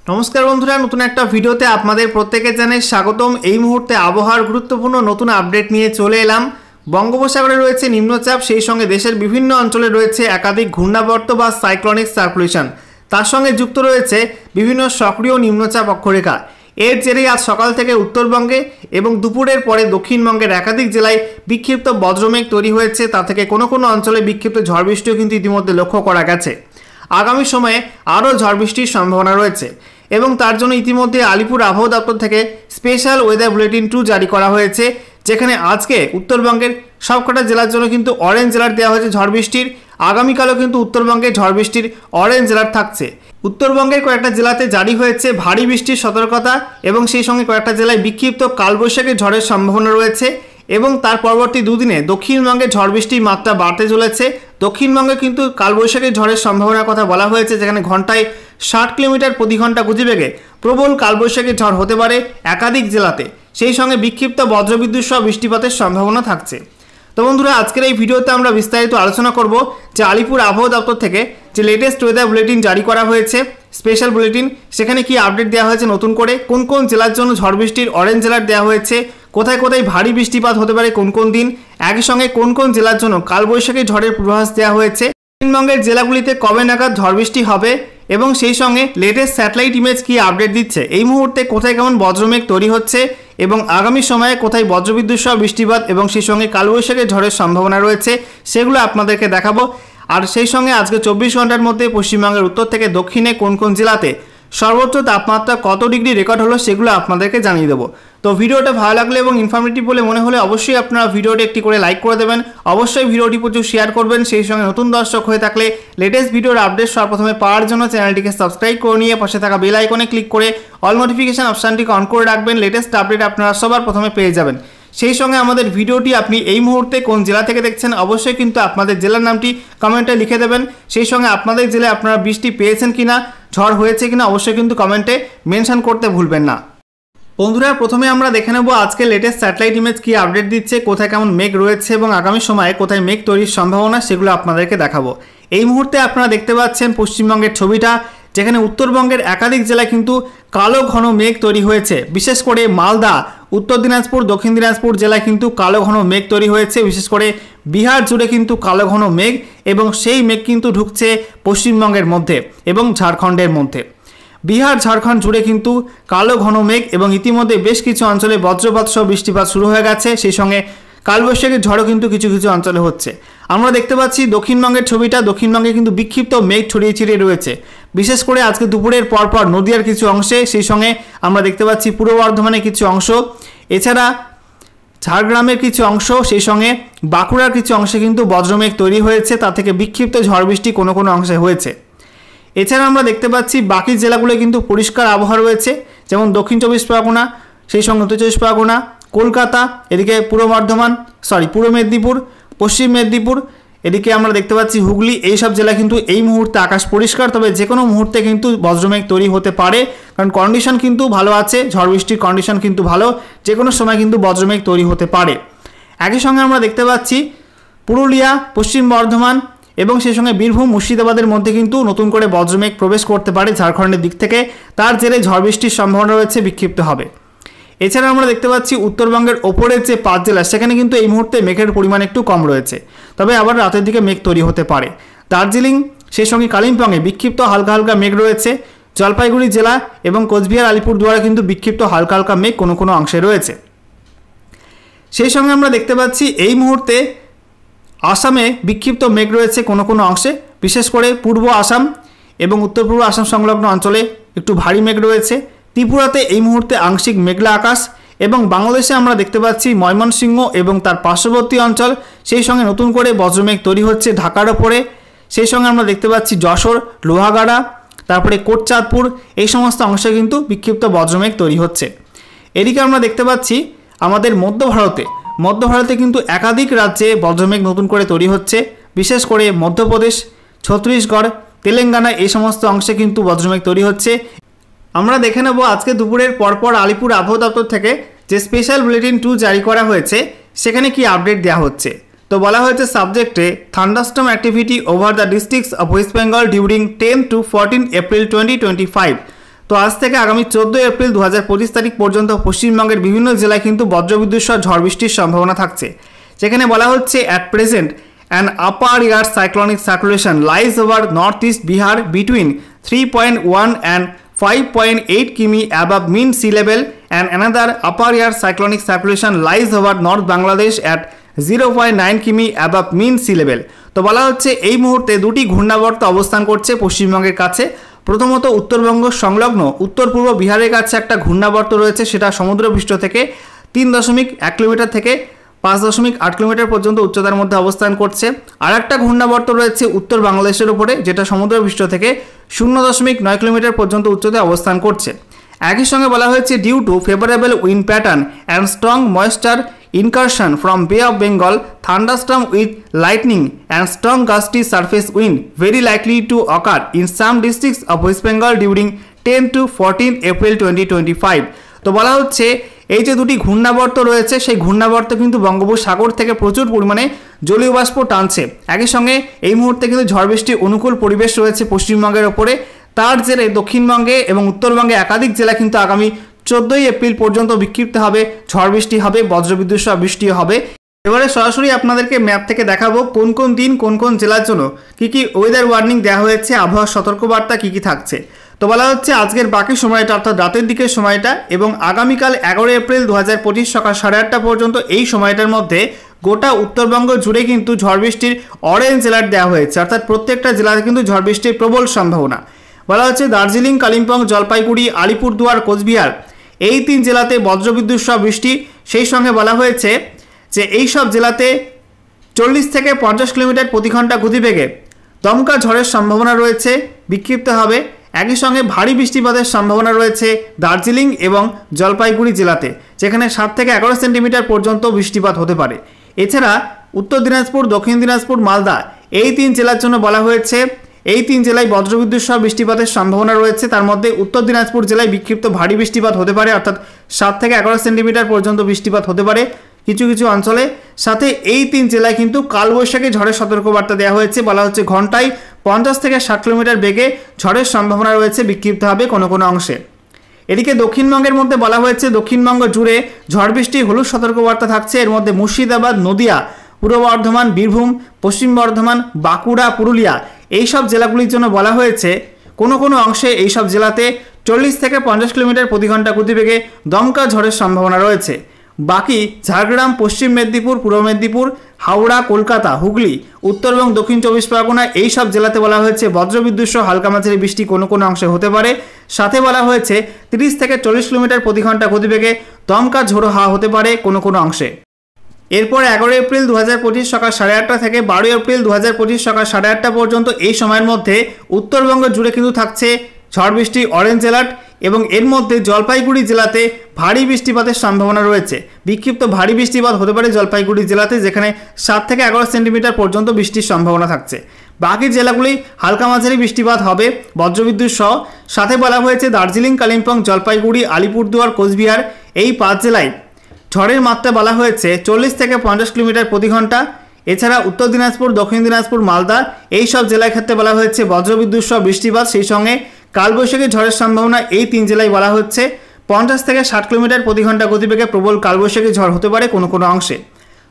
नमस्कार बंधुरा नतून एक भिडियोते आपनादेर प्रत्येके जानाई स्वागतम। এই মুহূর্তে আবহাওয়ার গুরুত্বপূর্ণ নতুন আপডেট নিয়ে চলে এলাম। বঙ্গোপসাগরে রয়েছে নিম্নচাপ, সেই সঙ্গে দেশের বিভিন্ন অঞ্চলে রয়েছে একাধিক ঘূর্ণাবর্ত বা সাইক্লোনিক সার্কুলেশন। তার সঙ্গে যুক্ত রয়েছে বিভিন্ন সক্রিয় নিম্নচাপ অক্ষরেখা। এর জেরেই আজ সকাল থেকে উত্তরবঙ্গে এবং দুপুরের পরে দক্ষিণবঙ্গের একাধিক জেলায় বিক্ষিপ্ত বজ্রমেঘ তৈরি হয়েছে। তা থেকে কোনো কোনো অঞ্চলে বিক্ষিপ্ত ঝড় বৃষ্টিও কিন্তু ইতিমধ্যে লক্ষ্য করা গেছে। আগামী সময়ে আরও ঝড় বৃষ্টির সম্ভাবনা রয়েছে এবং তার জন্য ইতিমধ্যে আলিপুর আবহাওয়া দপ্তর থেকে স্পেশাল ওয়েদার বুলেটিন 2 জারি করা হয়েছে, যেখানে আজকে উত্তরবঙ্গের সবকটা জেলার জন্য কিন্তু অরেঞ্জ অ্যালার্ট দেওয়া হয়েছে ঝড় বৃষ্টির। আগামীকালও কিন্তু উত্তরবঙ্গে ঝড় বৃষ্টির অরেঞ্জ অ্যালার্ট থাকছে। উত্তরবঙ্গের কয়েকটা জেলাতে জারি হয়েছে ভারী বৃষ্টির সতর্কতা এবং সেই সঙ্গে কয়েকটা জেলায় বিক্ষিপ্ত কালবৈশাখী ঝড়ের সম্ভাবনা রয়েছে এবং তার পরবর্তী দুদিনে দক্ষিণবঙ্গে ঝড় বৃষ্টির মাত্রা বাড়তে চলেছে। দক্ষিণবঙ্গে কিন্তু কালবৈশাখী ঝড়ের সম্ভাবনার কথা বলা হয়েছে, যেখানে ঘন্টায় 60 কিলোমিটার প্রতি ঘন্টা গতিবেগে প্রবল কালবৈশাখী ঝড় হতে পারে একাধিক জেলাতে। সেই সঙ্গে বিক্ষিপ্ত বজ্রবিদ্যুৎ সহ বৃষ্টিপাতের সম্ভাবনা থাকছে। তো বন্ধুরা, আজকের এই ভিডিওতে আমরা বিস্তারিত আলোচনা করব যে আলিপুর আবহাওয়া দপ্তর থেকে যে লেটেস্ট ওয়েদার বুলেটিন জারি করা হয়েছে, স্পেশাল বুলেটিন, সেখানে কি আপডেট দেওয়া হয়েছে নতুন করে, কোন কোন জেলার জন্য ঝড় বৃষ্টির অরেঞ্জ অ্যালার্ট দেওয়া হয়েছে, কোথায় কোথায় ভারী বৃষ্টিপাত হতে পারে কোন কোন দিন, একই সঙ্গে কোন কোন জেলার জন্য কালবৈশাখী ঝড়ের পূর্বাভাস দেওয়া হয়েছে, দক্ষিণবঙ্গের জেলাগুলিতে কবে নাগাদ ঝড় বৃষ্টি হবে এবং সেই সঙ্গে লেটেস্ট স্যাটেলাইট ইমেজ কি আপডেট দিচ্ছে, এই মুহূর্তে কোথায় কেমন বজ্রমেঘ তৈরি হচ্ছে এবং আগামী সময়ে কোথায় বজ্রবিদ্যুৎ সহ বৃষ্টিপাত এবং সেই সঙ্গে কালবৈশাখী ঝড়ের সম্ভাবনা রয়েছে, সেগুলো আপনাদেরকে দেখাবো। আর সেই সঙ্গে আজকে 24 ঘন্টার মধ্যে পশ্চিমবঙ্গের উত্তর থেকে দক্ষিণে কোন কোন জেলাতে সর্বোচ্চ তাপমাত্রা কত ডিগ্রি রেকর্ড হলো সেগুলো আপনাদেরকে জানিয়ে দেবো। তো ভিডিওটা ভালো লাগলে এবং ইনফরমেটিভ বলে মনে হলে অবশ্যই আপনারা ভিডিওটি একটি করে লাইক করে দেবেন, অবশ্যই ভিডিওটি প্রচুর শেয়ার করবেন। সেই সঙ্গে নতুন দর্শক হয়ে থাকলে লেটেস্ট ভিডিওর আপডেট সর্বপ্রথমে পাওয়ার জন্য চ্যানেলটিকে সাবস্ক্রাইব করে নিয়ে পাশে থাকা বেল আইকনে ক্লিক করে অল নোটিফিকেশন অপশানটিকে অন করে রাখবেন। লেটেস্ট আপডেট আপনারা সবার প্রথমে পেয়ে যাবেন। সেই সঙ্গে আমাদের ভিডিওটি আপনি এই মুহূর্তে কোন জেলা থেকে দেখছেন অবশ্যই কিন্তু আপনাদের জেলার নামটি কমেন্টে লিখে দেবেন। সেই সঙ্গে আপনাদের জেলায় আপনারা বৃষ্টি পেয়েছেন কিনা, ঝড় হয়েছে কিনা অবশ্যই কিন্তু কমেন্টে মেনশন করতে ভুলবেন না। বন্ধুরা, প্রথমে আমরা দেখে নেব আজকে লেটেস্ট স্যাটেলাইট ইমেজ কি আপডেট দিচ্ছে, কোথায় কেমন মেঘ রয়েছে এবং আগামী সময়ে কোথায় মেঘ তৈরির সম্ভাবনা সেগুলো আপনাদেরকে দেখাবো। এই মুহূর্তে আপনারা দেখতে পাচ্ছেন পশ্চিমবঙ্গের ছবিটা, যেখানে উত্তরবঙ্গের একাধিক জেলায় কিন্তু কালো ঘন মেঘ তৈরি হয়েছে। বিশেষ করে মালদা, উত্তর দিনাজপুর, দক্ষিণ দিনাজপুর জেলায় কিন্তু কালো ঘন মেঘ তৈরি হয়েছে। বিশেষ করে বিহার জুড়ে কিন্তু কালো ঘন মেঘ এবং সেই মেঘ কিন্তু ঢুকছে পশ্চিমবঙ্গের মধ্যে এবং ঝাড়খণ্ডের মধ্যে। বিহার ঝাড়খণ্ড জুড়ে কিন্তু কালো ঘন মেঘ এবং ইতিমধ্যে বেশ কিছু অঞ্চলে বজ্রপাত সহ বৃষ্টিপাত শুরু হয়ে গেছে। সেই সঙ্গে কালবৈশাখীর ঝড়ও কিন্তু কিছু কিছু অঞ্চলে হচ্ছে। আমরা দেখতে পাচ্ছি দক্ষিণবঙ্গের ছবিটা, দক্ষিণবঙ্গে কিন্তু বিক্ষিপ্ত মেঘ ছড়িয়ে ছিটিয়ে রয়েছে। বিশেষ করে আজকে দুপুরের পরপর নদিয়ার কিছু অংশে, সেই সঙ্গে আমরা দেখতে পাচ্ছি পূর্ব বর্ধমানের কিছু অংশ, এছাড়া ঝাড়গ্রামের কিছু অংশ, সেই সঙ্গে বাঁকুড়ার কিছু অংশে কিন্তু বজ্রমেঘ তৈরি হয়েছে। তা থেকে বিক্ষিপ্ত ঝড় বৃষ্টি কোনো কোনো অংশে হয়েছে। এছাড়া আমরা দেখতে পাচ্ছি বাকি জেলাগুলো কিন্তু পরিষ্কার আবহাওয়া রয়েছে, যেমন দক্ষিণ 24 পরগনা, সেই সঙ্গে উত্তর 24 পরগনা, কলকাতা, এদিকে পূর্ব মেদিনীপুর, পশ্চিম মেদিনীপুর, এদিকে আমরা দেখতে পাচ্ছি হুগলি, এইসব জেলা কিন্তু এই মুহূর্তে আকাশ পরিষ্কার। তবে যে কোনো মুহূর্তে কিন্তু বজ্রমেঘ তৈরি হতে পারে, কারণ কন্ডিশন কিন্তু ভালো আছে, ঝড় বৃষ্টির কন্ডিশন কিন্তু ভালো, যে কোনো সময় কিন্তু বজ্রমেঘ তৈরি হতে পারে। একই সঙ্গে আমরা দেখতে পাচ্ছি পুরুলিয়া, পশ্চিম বর্ধমান এবং সেই সঙ্গে বীরভূম, মুর্শিদাবাদের মধ্যে কিন্তু নতুন করে বজ্রমেঘ প্রবেশ করতে পারে ঝাড়খণ্ডের দিক থেকে। তার জেরে ঝড় বৃষ্টির সম্ভাবনা রয়েছে, বিক্ষিপ্ত হবে। এছাড়া আমরা দেখতে পাচ্ছি উত্তরবঙ্গের ওপরের যে 5 জেলা, সেখানে কিন্তু এই মুহূর্তে মেঘের পরিমাণ একটু কম রয়েছে, তবে আবার রাতের দিকে মেঘ তৈরি হতে পারে। দার্জিলিং, সেই সঙ্গে কালিম্পংয়ে বিক্ষিপ্ত হালকা হালকা মেঘ রয়েছে। জলপাইগুড়ি জেলা এবং কোচবিহার, আলিপুরদুয়ারে কিন্তু বিক্ষিপ্ত হালকা হালকা মেঘ কোনো কোনো অংশে রয়েছে। সেই সঙ্গে আমরা দেখতে পাচ্ছি এই মুহূর্তে আসামে বিক্ষিপ্ত মেঘ রয়েছে কোনো কোনো অংশে। বিশেষ করে পূর্ব আসাম এবং উত্তর পূর্ব আসাম সংলগ্ন অঞ্চলে একটু ভারী মেঘ রয়েছে। ত্রিপুরাতে এই মুহূর্তে আংশিক মেঘলা আকাশ এবং বাংলাদেশে আমরা দেখতে পাচ্ছি ময়মনসিংহ এবং তার পার্শ্ববর্তী অঞ্চল, সেই সঙ্গে নতুন করে বজ্রমেঘ তৈরি হচ্ছে ঢাকার ওপরে। সেই সঙ্গে আমরা দেখতে পাচ্ছি যশোর, লোহাগাড়া, তারপরে কোটচাঁদপুর, এই সমস্ত অংশে কিন্তু বিক্ষিপ্ত বজ্রমেঘ তৈরি হচ্ছে। এদিকে আমরা দেখতে পাচ্ছি আমাদের মধ্য ভারতে কিন্তু একাধিক রাজ্যে বজ্রমেঘ নতুন করে তৈরি হচ্ছে। বিশেষ করে মধ্যপ্রদেশ, ছত্তিশগড়, তেলেঙ্গানা, এই সমস্ত অংশে কিন্তু বজ্রমেঘ তৈরি হচ্ছে। আমরা দেখে নেব আজকে দুপুরের পরপর আলিপুর আবহাওয়া দপ্তর থেকে যে স্পেশাল বুলেটিন 2 জারি করা হয়েছে, সেখানে কি আপডেট দেওয়া হচ্ছে। তো বলা হয়েছে সাবজেক্টে thunderstorm activity over the districts of West Bengal during 10 to 14 April 2025। তো আজ থেকে আগামী 14 এপ্রিল 2025 তারিখ পর্যন্ত পশ্চিমবঙ্গের বিভিন্ন জেলায় কিন্তু বজ্রবিদ্যুৎ সহ ঝড় বৃষ্টির সম্ভাবনা থাকছে। যেখানে বলা হচ্ছে at present an upper air cyclonic circulation lies over northeast Bihar between 3.1 and 5.8 km above mean sea level, and another upper air cyclonic circulation lies over North Bangladesh at 0.9 km above mean sea level। তো বলা হচ্ছে এই মুহূর্তে দুটি ঘূর্ণাবর্ত অবস্থান করছে পশ্চিমবঙ্গের কাছে। প্রথমত উত্তরবঙ্গ সংলগ্ন উত্তর পূর্ব বিহারের কাছে একটা ঘূর্ণাবর্ত রয়েছে, সেটা সমুদ্রপৃষ্ঠ থেকে 3.1 কিলোমিটার থেকে 5.8 কিলোমিটার পর্যন্ত উচ্চতার মধ্যে অবস্থান করছে। আর একটা ঘূর্ণাবর্ত রয়েছে উত্তর বাংলাদেশের উপরে, যেটা সমুদ্রপৃষ্ঠ থেকে 0.9 কিলোমিটার পর্যন্ত উচ্চতায় অবস্থান করছে। একই সঙ্গে বলা হয়েছে due to favourable wind pattern and strong moisture incursion from Bay of Bengal, thunderstorm with lightning and strong gusty surface wind very likely to occur in some districts of West Bengal during 10 to 14 April 2025। তো বলা হচ্ছে এই যে দুটি ঘূর্ণাবর্ত রয়েছে সেই ঘূর্ণাবর্ত কিন্তু বঙ্গোপসাগর থেকে প্রচুর পরিমাণে জলীয় বাষ্প টানছে। একই সঙ্গে এই মুহূর্তে কিন্তু ঝড় বৃষ্টির অনুকূল পরিবেশ রয়েছে পশ্চিমবঙ্গের ওপরে। তার জেরে দক্ষিণবঙ্গে এবং উত্তরবঙ্গে একাধিক জেলা কিন্তু আগামী 14 এপ্রিল পর্যন্ত বিক্ষিপ্ত হবে ঝড় বৃষ্টি হবে, বজ্রবিদ্যুৎ সহ বৃষ্টি হবে। এবারে সরাসরি আপনাদেরকে ম্যাপ থেকে দেখাবো কোন কোন দিন কোন কোন জেলার জন্য কী কী ওয়েদার ওয়ার্নিং দেওয়া হয়েছে, আবহাওয়ার সতর্কবার্তা কী কী থাকছে। তো বলা হচ্ছে আজকের বাকি সময়টা অর্থাৎ রাতের দিকের সময়টা এবং আগামীকাল 11 এপ্রিল 2025 সকাল 8:30 পর্যন্ত এই সময়টার মধ্যে গোটা উত্তরবঙ্গ জুড়ে কিন্তু ঝড় বৃষ্টির অরেঞ্জ অ্যালার্ট দেওয়া হয়েছে, অর্থাৎ প্রত্যেকটা জেলাতে কিন্তু ঝড় বৃষ্টির প্রবল সম্ভাবনা। বলা হচ্ছে দার্জিলিং, কালিম্পং, জলপাইগুড়ি, আলিপুরদুয়ার, কোচবিহার এই 3 জেলাতে বজ্রবিদ্যুৎ সহ বৃষ্টি। সেই সঙ্গে বলা হয়েছে যে এই সব জেলাতে 40 থেকে 50 কিলোমিটার প্রতি ঘন্টা গতিবেগে দমকা ঝড়ের সম্ভাবনা রয়েছে, বিক্ষিপ্ত হবে। একই সঙ্গে ভারী বৃষ্টিপাতের সম্ভাবনা রয়েছে দার্জিলিং এবং জলপাইগুড়ি জেলাতে, যেখানে 7 থেকে 11 সেন্টিমিটার পর্যন্ত বৃষ্টিপাত হতে পারে। এছাড়া উত্তর দিনাজপুর, দক্ষিণ দিনাজপুর, মালদা এই 3 জেলার জন্য বলা হয়েছে এই 3 জেলায় বজ্রবিদ্যুৎ সহ বৃষ্টিপাতের সম্ভাবনা রয়েছে। তার মধ্যে উত্তর দিনাজপুর জেলায় বিক্ষিপ্ত ভারী বৃষ্টিপাত হতে পারে, অর্থাৎ 7 থেকে 11 সেন্টিমিটার পর্যন্ত বৃষ্টিপাত হতে পারে কিছু কিছু অঞ্চলে। সাথে এই 3 জেলায় কিন্তু কালবৈশাখী ঝড়ের সতর্কবার্তা দেওয়া হয়েছে। বলা হচ্ছে ঘন্টায় 50 থেকে 60 কিলোমিটার বেগে ঝড়ের সম্ভাবনা রয়েছে, বিক্ষিপ্ত হবে কোনো কোনো অংশে। এদিকে দক্ষিণবঙ্গের মধ্যে বলা হয়েছে দক্ষিণবঙ্গ জুড়ে ঝড় বৃষ্টি হলুদ সতর্কবার্তা থাকছে। এর মধ্যে মুর্শিদাবাদ, নদিয়া, পূর্ব বর্ধমান, বীরভূম, পশ্চিম বর্ধমান, বাঁকুড়া, পুরুলিয়া এই সব জেলাগুলির জন্য বলা হয়েছে কোনো কোনো অংশে এই সব জেলাতে 40 থেকে 50 কিলোমিটার প্রতি ঘন্টা গতিবেগে দমকা ঝড়ের সম্ভাবনা রয়েছে। বাকি ঝাড়গ্রাম, পশ্চিম মেদিনীপুর, পূর্ব মেদিনীপুর, হাওড়া, কলকাতা, হুগলি, উত্তর এবং দক্ষিণ 24 পরগনা এই সব জেলাতে বলা হয়েছে বজ্রবিদ্যুৎ সহ হালকা মাঝারি বৃষ্টি কোনো কোনো অংশে হতে পারে। সাথে বলা হয়েছে 30 থেকে 40 কিলোমিটার প্রতি ঘন্টা গতিবেগে দমকা ঝোড়ো হাওয়া হতে পারে কোনো কোনো অংশে। এরপর 11 এপ্রিল 2025 সকাল 8:30 থেকে 12 এপ্রিল 2025 সকাল 8:30 পর্যন্ত এই সময়ের মধ্যে উত্তরবঙ্গ জুড়ে কিন্তু থাকছে ঝড় বৃষ্টি অরেঞ্জ অ্যালার্ট এবং এর মধ্যে জলপাইগুড়ি জেলাতে ভারী বৃষ্টিপাতের সম্ভাবনা রয়েছে। বিক্ষিপ্ত ভারী বৃষ্টিপাত হতে পারে জলপাইগুড়ি জেলাতে, যেখানে 7 থেকে 11 সেন্টিমিটার পর্যন্ত বৃষ্টির সম্ভাবনা থাকছে। বাকি জেলাগুলি হালকা মাঝারি বৃষ্টিপাত হবে বজ্রবিদ্যুৎ সহ। সাথে বলা হয়েছে দার্জিলিং, কালিম্পং, জলপাইগুড়ি, আলিপুরদুয়ার, কোচবিহার এই 5 জেলায় ঝড়ের মাত্রা বলা হয়েছে 40 থেকে 50 কিলোমিটার প্রতি ঘন্টা। এছাড়া উত্তর দিনাজপুর, দক্ষিণ দিনাজপুর, মালদা এই সব জেলার ক্ষেত্রে বলা হয়েছে বজ্রবিদ্যুৎ সহ বৃষ্টিপাত। সেই সঙ্গে কালবৈশাখী ঝড়ের সম্ভাবনা এই 3 জেলায় বলা হচ্ছে 50 থেকে 60 কিলোমিটার প্রতি ঘন্টা গতিবেগে প্রবল কালবৈশাখী ঝড় হতে পারে কোনো কোনো অংশে।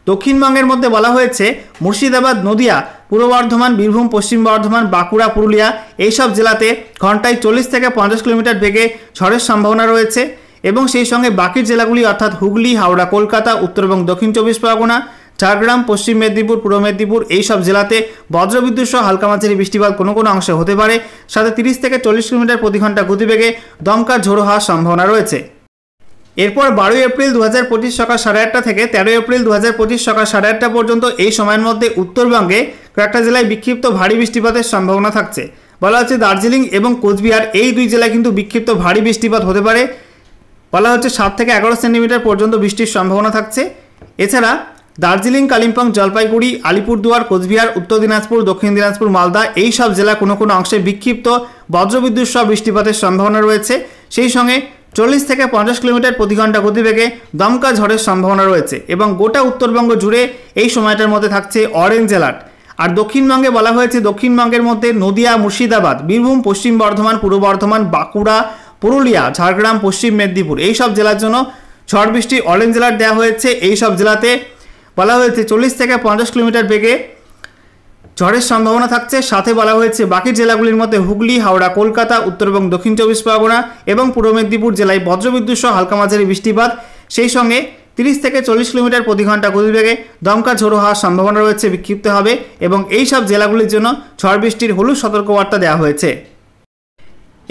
দক্ষিণবঙ্গের মধ্যে বলা হয়েছে মুর্শিদাবাদ, নদিয়া, পূর্ব বর্ধমান, বীরভূম, পশ্চিম বর্ধমান, বাঁকুড়া, পুরুলিয়া এই সব জেলাতে ঘন্টায় 40 থেকে 50 কিলোমিটার বেগে ঝড়ের সম্ভাবনা রয়েছে এবং সেই সঙ্গে বাকি জেলাগুলি অর্থাৎ হুগলি, হাওড়া, কলকাতা, উত্তর এবং দক্ষিণ 24 পরগনা, ঝাড়গ্রাম, পশ্চিম মেদিনীপুর, পূর্ব মেদিনীপুর এই সব জেলাতে বজ্রবিদ্যুৎ সহ হালকা মাঝারি বৃষ্টিপাত কোনো কোনো অংশে হতে পারে। সাথে 30 থেকে 40 কিলোমিটার প্রতি ঘন্টা গতিবেগে দমকা ঝোড়ো হওয়ার সম্ভাবনা রয়েছে। এরপর 12 এপ্রিল 2025 সকাল 8:30 থেকে 13 এপ্রিল 2025 সকাল 8:30 পর্যন্ত এই সময়ের মধ্যে উত্তরবঙ্গে কয়েকটা জেলায় বিক্ষিপ্ত ভারী বৃষ্টিপাতের সম্ভাবনা থাকছে। বলা হচ্ছে দার্জিলিং এবং কোচবিহার এই 2 জেলায় কিন্তু বিক্ষিপ্ত ভারী বৃষ্টিপাত হতে পারে। বলা হচ্ছে 7 থেকে 11 সেন্টিমিটার পর্যন্ত বৃষ্টির সম্ভাবনা থাকছে। এছাড়া দার্জিলিং, কালিম্পং, জলপাইগুড়ি, আলিপুরদুয়ার, কোচবিহার, উত্তর দিনাজপুর, দক্ষিণ দিনাজপুর, মালদা এই সব জেলা কোনো কোনো অংশে বিক্ষিপ্ত বজ্রবিদ্যুৎ সহ বৃষ্টিপাতের সম্ভাবনা রয়েছে। সেই সঙ্গে 40 থেকে 50 কিলোমিটার প্রতি ঘন্টা গতিবেগে দমকা ঝড়ের সম্ভাবনা রয়েছে এবং গোটা উত্তরবঙ্গ জুড়ে এই সময়টার মধ্যে থাকছে অরেঞ্জ অ্যালার্ট। আর দক্ষিণবঙ্গে বলা হয়েছে দক্ষিণবঙ্গের মধ্যে নদিয়া, মুর্শিদাবাদ, বীরভূম, পশ্চিম বর্ধমান, পূর্ব বর্ধমান, বাঁকুড়া, পুরুলিয়া, ঝাড়গ্রাম, পশ্চিম মেদিনীপুর এই সব জেলার জন্য ঝড় বৃষ্টি অরেঞ্জ অ্যালার্ট দেওয়া হয়েছে। এই সব জেলাতে বলা হয়েছে 40 থেকে 50 কিলোমিটার বেগে ঝড়ের সম্ভাবনা থাকছে। সাথে বলা হয়েছে বাকি জেলাগুলির মধ্যে হুগলি, হাওড়া, কলকাতা, উত্তর এবং দক্ষিণ 24 পরগনা এবং পূর্ব মেদিনীপুর জেলায় বজ্রবিদ্যুৎ সহ হালকা মাঝারি বৃষ্টিপাত, সেই সঙ্গে 30 থেকে 40 কিলোমিটার প্রতি ঘন্টা গতিবেগে দমকা ঝোড়ো হওয়ার সম্ভাবনা রয়েছে, বিক্ষিপ্ত হবে এবং এই সব জেলাগুলির জন্য ঝড় বৃষ্টির হলুদ সতর্কবার্তা দেওয়া হয়েছে।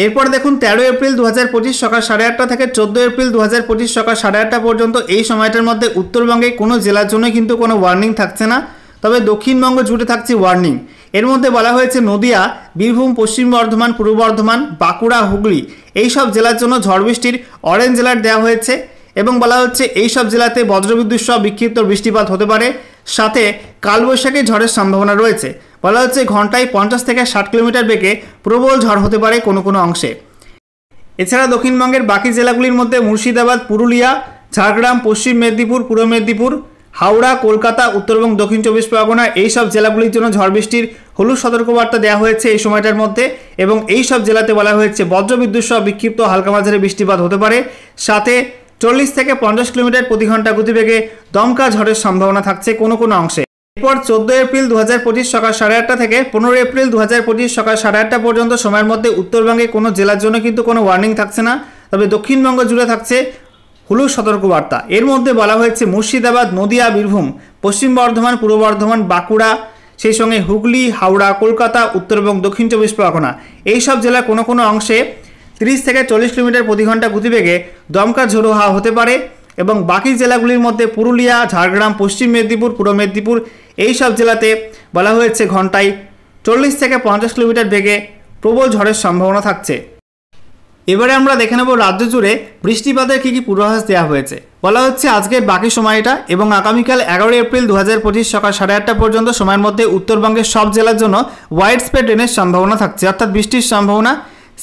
এরপর দেখুন 13 এপ্রিল 2025 সকাল 8:30 থেকে 14 এপ্রিল 2025 সকাল 8:30 পর্যন্ত এই সময়টার মধ্যে উত্তরবঙ্গে কোনো জেলার জন্য কিন্তু কোনো ওয়ার্নিং থাকছে না, তবে দক্ষিণবঙ্গ জুড়ে থাকছে ওয়ার্নিং। এর মধ্যে বলা হয়েছে নদিয়া, বীরভূম, পশ্চিম বর্ধমান, পূর্ব বর্ধমান, বাঁকুড়া, হুগলি এই সব জেলার জন্য ঝড় বৃষ্টির অরেঞ্জ অ্যালার্ট দেওয়া হয়েছে এবং বলা হচ্ছে এই সব জেলাতে বজ্রবিদ্যুৎ সহ বিক্ষিপ্ত বৃষ্টিপাত হতে পারে, সাথে কালবৈশাখী ঝড়ের সম্ভাবনা রয়েছে। বলা হচ্ছে ঘন্টায় 50 থেকে 60 কিলোমিটার বেগে প্রবল ঝড় হতে পারে কোনো কোনো অংশে। এছাড়া দক্ষিণবঙ্গের বাকি জেলাগুলির মধ্যে মুর্শিদাবাদ, পুরুলিয়া, ঝাড়গ্রাম, পশ্চিম মেদিনীপুর, পূর্ব মেদিনীপুর, হাওড়া, কলকাতা, উত্তর এবং দক্ষিণ 24 পরগনা এই সব জেলাগুলির জন্য ঝড় বৃষ্টির হলুদ সতর্কবার্তা দেওয়া হয়েছে এই সময়টার মধ্যে এবং এই সব জেলাতে বলা হয়েছে বজ্রবিদ্যুৎ সহ বিক্ষিপ্ত হালকা মাঝারি বৃষ্টিপাত হতে পারে, সাথে 40 থেকে 50 কিলোমিটার প্রতি ঘন্টা গতিবেগে দমকা ঝড়ের সম্ভাবনা থাকছে কোনো কোনো অংশে। এরপর 14 এপ্রিল 2025 সকাল 8:30 থেকে 15 এপ্রিল 2025 সকাল 8:30 পর্যন্ত সময়ের মধ্যে উত্তরবঙ্গে কোনো জেলার জন্য কিন্তু কোনো ওয়ার্নিং থাকছে না, তবে দক্ষিণবঙ্গ জুড়ে থাকছে হলুদ সতর্কবার্তা। এর মধ্যে বলা হয়েছে মুর্শিদাবাদ, নদিয়া, বীরভূম, পশ্চিম বর্ধমান, পূর্ব বর্ধমান, বাঁকুড়া, সেই সঙ্গে হুগলি, হাওড়া, কলকাতা, উত্তর এবং দক্ষিণ 24 পরগনা এই সব জেলার কোনো কোনো অংশে 30 থেকে 40 কিলোমিটার প্রতি ঘন্টা গতিবেগে দমকা ঝোড়ো হাওয়া হতে পারে এবং বাকি জেলাগুলির মধ্যে পুরুলিয়া, ঝাড়গ্রাম, পশ্চিম মেদিনীপুর, পূর্ব মেদিনীপুর এই সব জেলাতে বলা হয়েছে ঘন্টায় 40 থেকে 50 কিলোমিটার বেগে প্রবল ঝড়ের সম্ভাবনা থাকছে। এবারে আমরা দেখে নেব রাজ্য জুড়ে বৃষ্টিপাতের কী কী পূর্বাভাস দেওয়া হয়েছে। বলা হচ্ছে আজকের বাকি সময়টা এবং আগামীকাল 11 এপ্রিল 2025 সকাল 8:30 পর্যন্ত সময়ের মধ্যে উত্তরবঙ্গের সব জেলার জন্য ওয়াইড স্প্রেড রেনের সম্ভাবনা থাকছে, অর্থাৎ বৃষ্টির সম্ভাবনা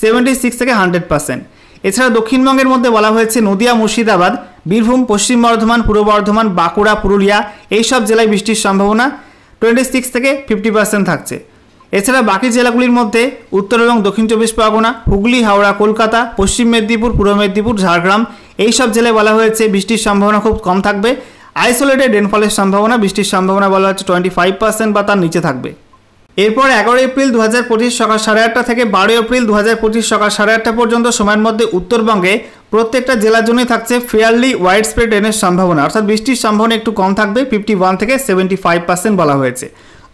76 থেকে 100%। এছাড়া দক্ষিণবঙ্গের মধ্যে বলা হয়েছে নদিয়া, মুর্শিদাবাদ, বীরভূম, পশ্চিম বর্ধমান, পূর্ব বর্ধমান, বাঁকুড়া, পুরুলিয়া এই সব জেলায় বৃষ্টির সম্ভাবনা 26 থেকে 50% থাকছে। এছাড়া বাকি জেলাগুলির মধ্যে উত্তর এবং দক্ষিণ 24 পরগনা, হুগলি, হাওড়া, কলকাতা, পশ্চিম মেদিনীপুর, পূর্ব মেদিনীপুর, ঝাড়গ্রাম এই সব জেলায় বলা হয়েছে বৃষ্টির সম্ভাবনা খুব কম থাকবে। আইসোলেটেড রেনফলের সম্ভাবনা, বৃষ্টির সম্ভাবনা বলা হচ্ছে 25% বা তার নিচে থাকবে। এরপর 11 এপ্রিল 2025 সকাল 8:30 থেকে 12 এপ্রিল 2025 সকাল 8:30 পর্যন্ত সময়ের মধ্যে উত্তরবঙ্গে প্রত্যেকটা জেলার জন্যই থাকছে ফেয়ারলি ওয়াইড স্প্রেড রেনের সম্ভাবনা, অর্থাৎ বৃষ্টির সম্ভাবনা একটু কম থাকবে, 51 থেকে 75% বলা হয়েছে।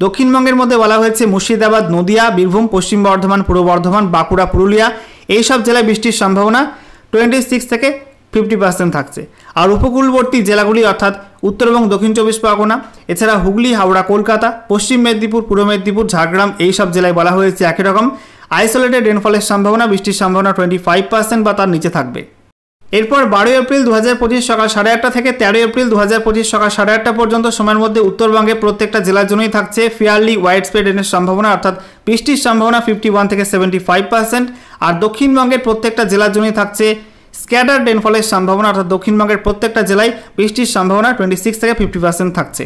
দক্ষিণবঙ্গের মধ্যে বলা হয়েছে মুর্শিদাবাদ, নদিয়া, বীরভূম, পশ্চিম বর্ধমান, পূর্ব বর্ধমান, বাঁকুড়া, পুরুলিয়া এই সব জেলায় বৃষ্টির সম্ভাবনা 26 থেকে 50% থাকছে। আর উপকূলবর্তী জেলাগুলি অর্থাৎ উত্তর এবং দক্ষিণ 24 পরগনা, এছাড়া হুগলি, হাওড়া, কলকাতা, পশ্চিম মেদিনীপুর, পূর্ব মেদিনীপুর, ঝাড়গ্রাম এই সব জেলায় বলা হয়েছে একই রকম আইসোলেটেড রেনফলের সম্ভাবনা, বৃষ্টির সম্ভাবনা 25% বা তার নিচে থাকবে। এরপর 12 এপ্রিল 2025 সকাল 8:30 থেকে 13 এপ্রিল 2025 সকাল 8:30 পর্যন্ত সময়ের মধ্যে উত্তরবঙ্গে প্রত্যেকটা জেলার জন্যই থাকছে ফেয়ারলি ওয়াইড স্প্রেড রেনের সম্ভাবনা, অর্থাৎ বৃষ্টির সম্ভাবনা 51 থেকে 75%। আর দক্ষিণবঙ্গের প্রত্যেকটা জেলার জন্যই থাকছে স্ক্যাটার্ড রেনফলের সম্ভাবনা, অর্থাৎ দক্ষিণবঙ্গের প্রত্যেকটা জেলায় বৃষ্টির সম্ভাবনা 26 থেকে 50% থাকছে।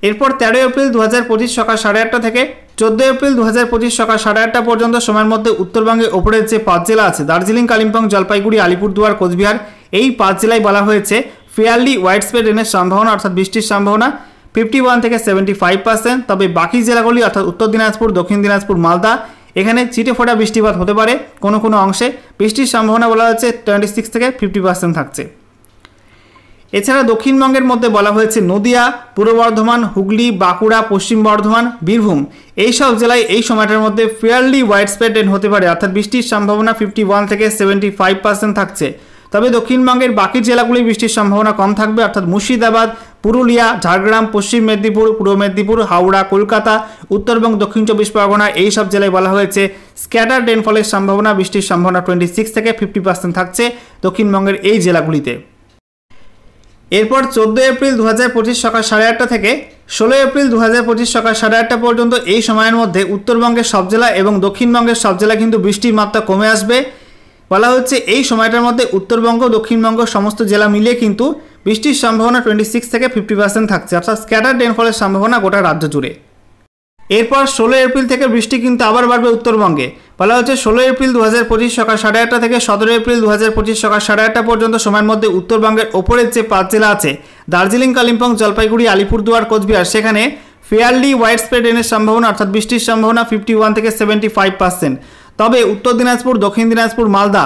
এরপর 13 এপ্রিল 2025 সকাল 8:30 থেকে 14 এপ্রিল 2025 সকাল 8:30 পর্যন্ত সময়ের মধ্যে উত্তরবঙ্গে ওপরের যে 5 জেলা আছে দার্জিলিং, কালিম্পং, জলপাইগুড়ি, আলিপুরদুয়ার, কোচবিহার এই 5 জেলায় বলা হয়েছে ফেয়ারলি ওয়াইড স্প্রেড রেনের সম্ভাবনা, অর্থাৎ বৃষ্টির সম্ভাবনা 51 থেকে 75%। তবে বাকি জেলাগুলি অর্থাৎ উত্তর দিনাজপুর, দক্ষিণ দিনাজপুর, মালদা এখানে ছিটে ফোটা বৃষ্টিপাত হতে পারে, কোনো কোনো অংশে বৃষ্টির সম্ভাবনা বলা হচ্ছে 26 থেকে 50% থাকছে। এছাড়া দক্ষিণবঙ্গের মধ্যে বলা হয়েছে নদিয়া, পূর্ব বর্ধমান, হুগলি, বাঁকুড়া, পশ্চিম বর্ধমান, বীরভূম এই সব জেলায় এই সময়টার মধ্যে ফেয়ারলি ওয়াইড স্প্রেড রেন হতে পারে, অর্থাৎ বৃষ্টির সম্ভাবনা 51 থেকে 75% থাকছে। তবে দক্ষিণবঙ্গের বাকি জেলাগুলি বৃষ্টির সম্ভাবনা কম থাকবে, অর্থাৎ মুর্শিদাবাদ, পুরুলিয়া, ঝাড়গ্রাম, পশ্চিম মেদিনীপুর, পূর্ব মেদিনীপুর, হাওড়া, কলকাতা, উত্তর এবং দক্ষিণ 24 পরগনা এই সব জেলায় বলা হয়েছে স্ক্যাটার রেনফলের সম্ভাবনা, বৃষ্টির সম্ভাবনা 26 থেকে 50% থাকছে দক্ষিণবঙ্গের এই জেলাগুলিতে। এরপর 14 এপ্রিল 2025 সকাল 8:30 থেকে 16 এপ্রিল 2025 সকাল 8:30 পর্যন্ত এই সময়ের মধ্যে উত্তরবঙ্গের সব জেলা এবং দক্ষিণবঙ্গের সব জেলা কিন্তু বৃষ্টির মাত্রা কমে আসবে। বলা হচ্ছে এই সময়টার মধ্যে উত্তরবঙ্গ, দক্ষিণবঙ্গ সমস্ত জেলা মিলিয়ে কিন্তু বৃষ্টির সম্ভাবনা 26 থেকে 50% থাকছে, অর্থাৎ স্ক্যাটার রেনফলের সম্ভাবনা গোটা রাজ্য জুড়ে। এরপর 16 এপ্রিল থেকে বৃষ্টি কিন্তু আবার বাড়বে উত্তরবঙ্গে। বলা হচ্ছে 16 এপ্রিল 2025 সকাল 8:30 থেকে 17 এপ্রিল 2025 সকাল 8:30 পর্যন্ত সময়ের মধ্যে উত্তরবঙ্গের ওপরের যে 5 জেলা আছে দার্জিলিং, কালিম্পং, জলপাইগুড়ি, আলিপুরদুয়ার, কোচবিহার, সেখানে ফেয়ারলি ওয়াইড স্প্রেড রেনের সম্ভাবনা অর্থাৎ বৃষ্টির সম্ভাবনা 51 থেকে 75%। তবে উত্তর দিনাজপুর, দক্ষিণ দিনাজপুর, মালদা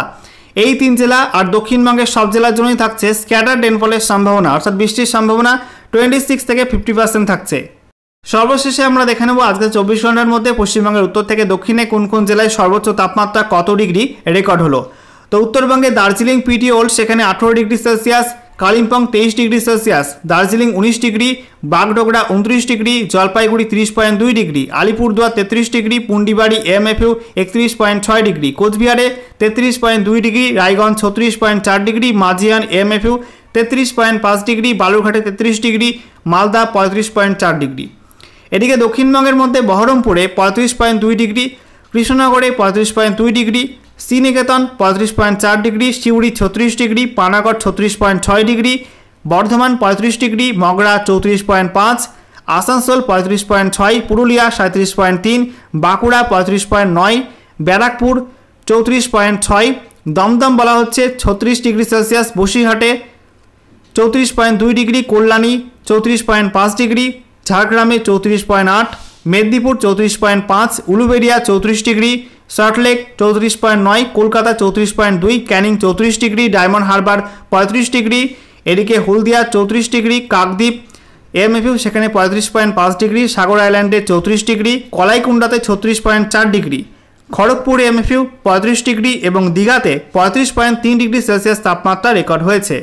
এই 3 জেলা আর দক্ষিণবঙ্গের সব জেলার জন্যই থাকছে স্ক্যাটার্ড রেনফলের সম্ভাবনা অর্থাৎ বৃষ্টির সম্ভাবনা 26 থেকে 50% থাকছে। সর্বশেষে আমরা দেখে নেব আজকে 24 ঘন্টার মধ্যে পশ্চিমবঙ্গের উত্তর থেকে দক্ষিণে কোন কোন জেলায় সর্বোচ্চ তাপমাত্রা কত ডিগ্রি রেকর্ড হলো। তো উত্তরবঙ্গে দার্জিলিং পিটি ওল্ড সেখানে 18 degree Celsius, Kalimpong 23 degree Celsius, Darjeeling 19 degree, Bagdogra 29 degree, Jalpaiguri 30.2 degree, Alipurduar 33 degree, Pundibari MFU 31.6 degree, কোচবিহারে 33.2 degree, Raiganj 36.4 degree, Majhian MFU 33.5 degree, বালুরঘাটে 33 ডিগ্রি, মালদা 35.4 ডিগ্রি। এদিকে দক্ষিণবঙ্গের মধ্যে বহরমপুরে 35.2 ডিগ্রি, কৃষ্ণনগরে 35.2 degree, Sriniketan 35.4 degree, Suri 36 degree, Panagarh 36.6 degree, Bardhaman 35 degree, Magra 34.5, Asansol 35.6, Purulia 37.3, Bankura 35.9, Barrackpore 34.6, Dumdum বলা হচ্ছে 36 ডিগ্রি সেলসিয়াস, বসিরহাটে 34.2 ডিগ্রি, কল্যাণী 34.5 ডিগ্রি, ঝাড়গ্রামে 34.8, Medinipur 34.5, Uluberia 34 degree, Salt Lake 34.9, Kolkata 34.2, Canning 34 degree, Diamond Harbour 35 degree, এদিকে হলদিয়া 34 ডিগ্রি, কাকদ্বীপ এমএফইউ সেখানে 35.5 ডিগ্রি, সাগর আইল্যান্ডে 34 degree, কলাইকুণ্ডাতে 36.4 degree, Kharagpur MFU 35 degree এবং দীঘাতে 35.3 ডিগ্রি সেলসিয়াস তাপমাত্রা রেকর্ড হয়েছে।